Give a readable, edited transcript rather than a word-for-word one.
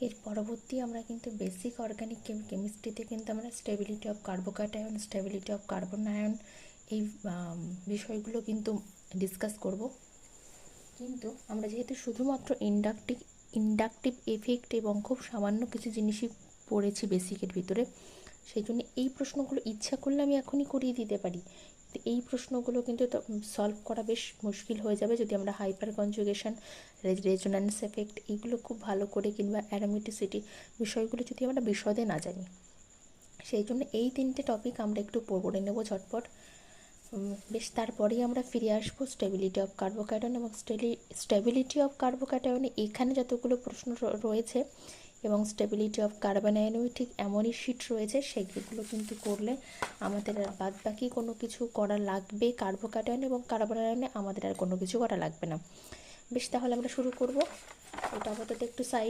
এর পরবর্তী আমরা কিন্তু বেসিক অর্গানিক কেমিস্ট্রিতে কিন্তু আমরা stability of carbocation, stability of carbon ion এই বিষয়গুলো কিন্তু ডিসকাস করব। কিন্তু আমরা যেহেতু শুধুমাত্র ইন্ডাকটিভ এফেক্ট এবং খুব সামান্য কিছু জিনিসই পড়েছি বেসিকের ভিতরে, সেই জন্য এই প্রশ্নগুলো ইচ্ছা করলে আমি এখনই করিয়ে দিতে পারি। এই প্রশ্নগুলো কিন্তু সলভ করা বেশ মুশকিল হয়ে যাবে যদি আমরা হাইপার কনজুগেশন, রেজোন্যান্স এফেক্ট এইগুলো খুব ভালো করে, কিংবা অ্যারোমেটিসিটি বিষয়গুলো যদি আমরা বিশদে না জানি। সেই জন্য এই তিনটে টপিক আমরা একটু পড়ে নেব ঝটপট। বেশ, তারপরেই আমরা ফিরে আসবো স্টেবিলিটি অফ কার্বোক্যাটায়ন এবং স্টেবিলিটি অফ কার্বোক্যাটায়নে এখানে যতগুলো প্রশ্ন রয়েছে এবং স্টেবিলিটি অফ কার্বন আয়নেও ঠিক এমনই শিট রয়েছে, সেগুলো কিন্তু করলে আমাদের আর বাদ বাকি কোনো কিছু করা লাগবে কার্বোক্যাটায়ন এবং কার্বন আয়নে আমাদের আর কোনো কিছু করা লাগবে না। বেশ, তাহলে আমরা শুরু করব। এটা আপাতত একটু সাইড